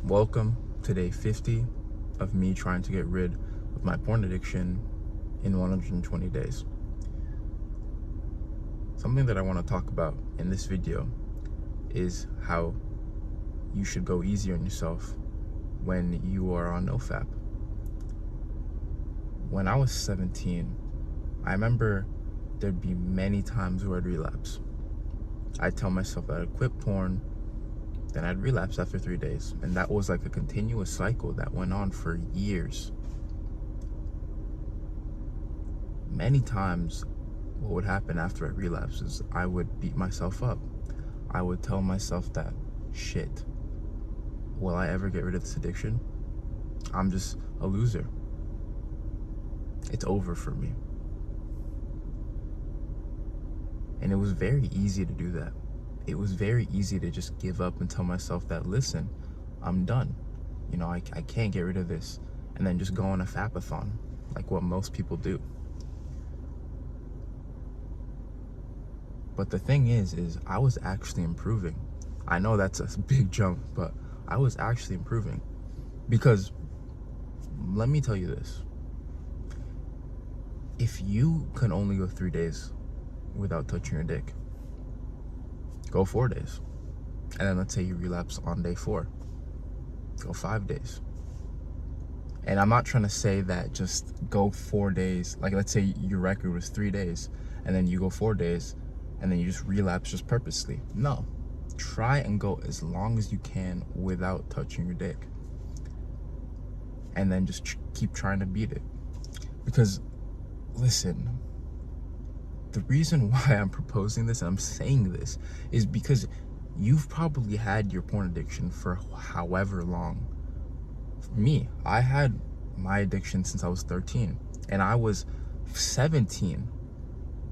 Welcome to day 50 of me trying to get rid of my porn addiction in 120 days. Something that I want to talk about in this video is how you should go easy on yourself when you are on NoFap. When I was 17, I remember there'd be many times where I'd relapse. I'd tell myself that I'd quit porn, then I'd relapse after 3 days. And that was like a continuous cycle that went on for years. Many times, what would happen after I relapsed is I would beat myself up. I would tell myself that, shit, will I ever get rid of this addiction? I'm just a loser. It's over for me. And it was very easy to do that. It was very easy to just give up and tell myself that, listen, I'm done. I can't get rid of this. And then just go on a fapathon, like what most people do. But the thing is I was actually improving. I know that's a big jump, but I was actually improving. Because, let me tell you this. If you can only go 3 days without touching your dick, go 4 days. And then let's say you relapse on day 4. Go 5 days. And I'm not trying to say that just go 4 days. Like, let's say your record was 3 days, and then you go 4 days, and then you just relapse just purposely. No. Try and go as long as you can without touching your dick. And then just keep trying to beat it. Because, listen, the reason why I'm proposing this and I'm saying this is because you've probably had your porn addiction for however long. For me, I had my addiction since I was 13, and I was 17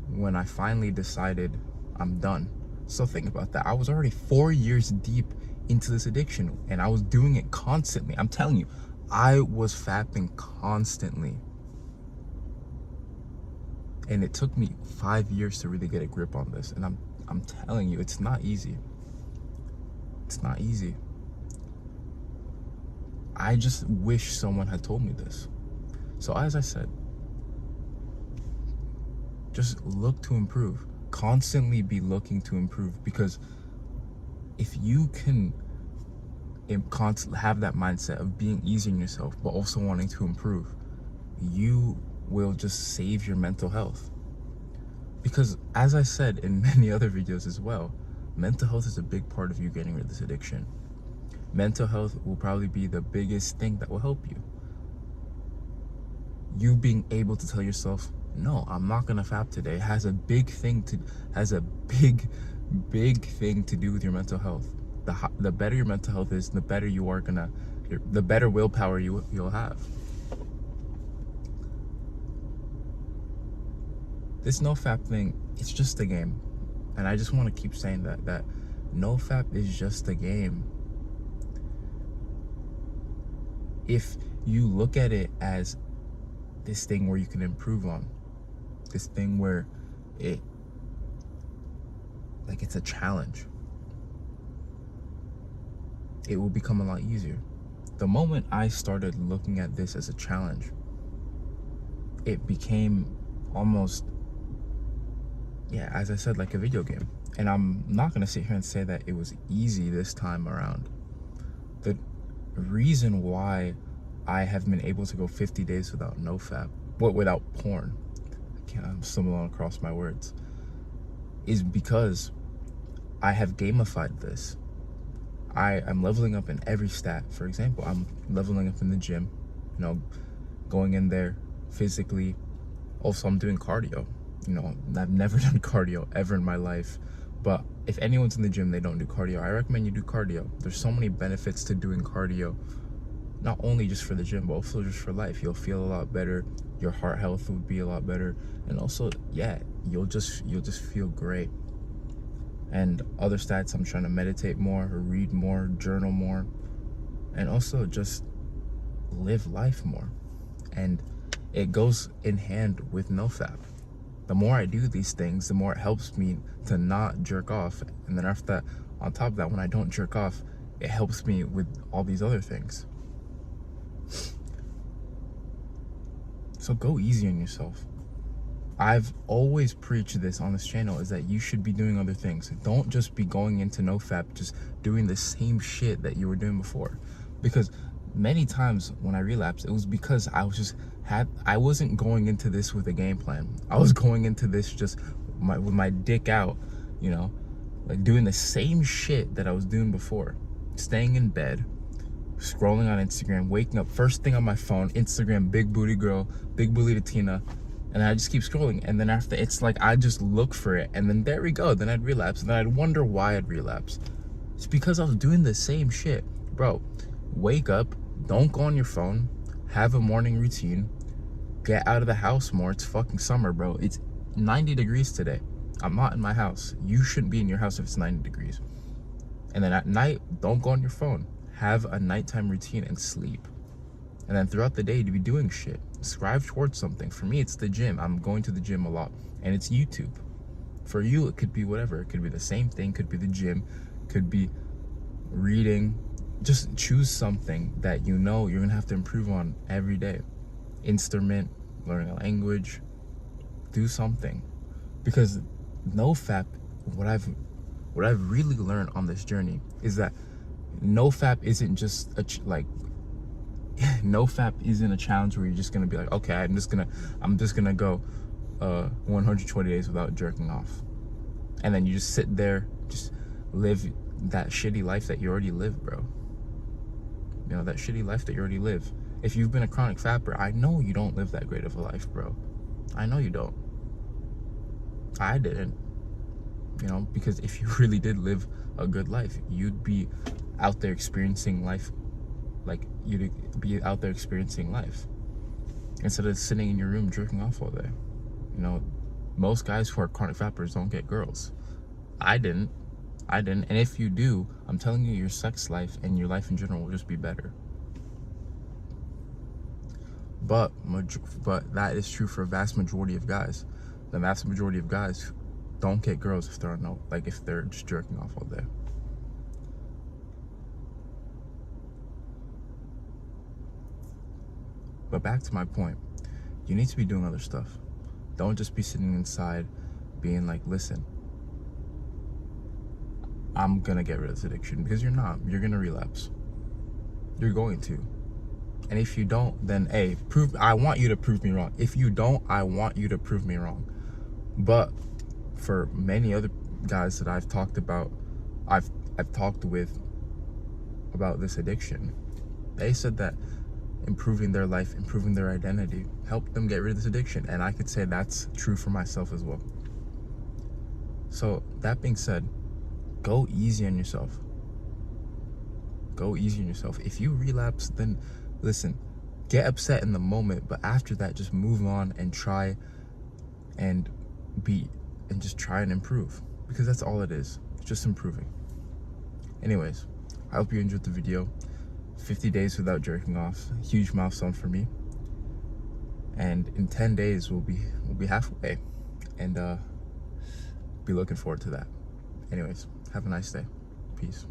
when I finally decided I'm done. So think about that. I was already 4 years deep into this addiction, and I was doing it constantly. I'm telling you, I was fapping constantly. And it took me 5 years to really get a grip on this. And I'm telling you, it's not easy. It's not easy. I just wish someone had told me this. So as I said, just look to improve. Constantly be looking to improve. Because if you can have that mindset of being easy on yourself, but also wanting to improve, you will just save your mental health. Because as I said in many other videos as well, mental health is a big part of you getting rid of this addiction. Mental health will probably be the biggest thing that will help you. You being able to tell yourself, no, I'm not gonna fap today, has a big thing to do with your mental health. The better your mental health is, the better you are the better willpower you'll have. This NoFap thing, it's just a game. And I just want to keep saying that NoFap is just a game. If you look at it as this thing where you can improve on, this thing where it's a challenge, it will become a lot easier. The moment I started looking at this as a challenge, it became almost, as I said, like a video game. And I'm not gonna sit here and say that it was easy this time around. The reason why I have been able to go 50 days without NoFap, without porn, I'm stumbling across my words, is because I have gamified this. I am leveling up in every stat. For example, I'm leveling up in the gym, going in there physically. Also, I'm doing cardio. I've never done cardio ever in my life, but if anyone's in the gym, they don't do cardio, I recommend you do cardio. There's so many benefits to doing cardio, not only just for the gym, but also just for life. You'll feel a lot better. Your heart health would be a lot better. And also, you'll just feel great. And other stats, I'm trying to meditate more, or read more, journal more, and also just live life more. And it goes in hand with NoFap. The more I do these things, the more it helps me to not jerk off. And then after that, on top of that, when I don't jerk off, it helps me with all these other things. So go easy on yourself. I've always preached this on this channel, is that you should be doing other things. Don't just be going into NoFap just doing the same shit that you were doing before. Because many times when I relapsed, it was because I wasn't going into this with a game plan. I was going into this just with my dick out, you know, like doing the same shit that I was doing before. Staying in bed, scrolling on Instagram, waking up first thing on my phone, Instagram, big booty girl, big booty Tina, and I just keep scrolling. And then after, it's like I just look for it, and then there we go, then I'd relapse, and then I'd wonder why I'd relapse. It's because I was doing the same shit. Bro, wake up, don't go on your phone, have a morning routine, get out of the house more. It's fucking summer, bro. It's 90 degrees today. I'm not in my house. You shouldn't be in your house if it's 90 degrees. And then at night, don't go on your phone. Have a nighttime routine and sleep. And then throughout the day, to be doing shit. Strive towards something. For me, it's the gym. I'm going to the gym a lot. And it's YouTube. For you, it could be whatever. It could be the same thing. Could be the gym. Could be reading. Just choose something that you know you're going to have to improve on every day. Instrument, learning a language. Do something. Because NoFap, what I've really learned on this journey is that NoFap isn't just NoFap isn't a challenge where you're just gonna be like, okay, I'm just gonna go 120 days without jerking off, and then you just sit there, just live that shitty life that you already live, bro. You know, that shitty life that you already live. If you've been a chronic fapper, I know you don't live that great of a life, bro. I know you don't. I didn't. You know, because if you really did live a good life, you'd be out there experiencing life. Like, you'd be out there experiencing life instead of sitting in your room jerking off all day. You know, most guys who are chronic fappers don't get girls. I didn't. And if you do, I'm telling you, your sex life and your life in general will just be better. But that is true for a vast majority of guys. The vast majority of guys don't get girls if they're just jerking off all day. But back to my point, you need to be doing other stuff. Don't just be sitting inside being like, listen, I'm gonna get rid of this addiction, because you're not. You're gonna relapse. You're going to. And if you don't, then hey, I want you to prove me wrong. If you don't, I want you to prove me wrong. But for many other guys that I've talked with about this addiction, they said that improving their life, improving their identity, helped them get rid of this addiction. And I could say that's true for myself as well. So that being said, go easy on yourself. Go easy on yourself. If you relapse, then listen, get upset in the moment, but after that, just move on and try and just try and improve, because that's all it is. It's just improving. Anyways, I hope you enjoyed the video. 50 days without jerking off, huge milestone for me. And in 10 days we'll be halfway, and be looking forward to that. Anyways, have a nice day. Peace.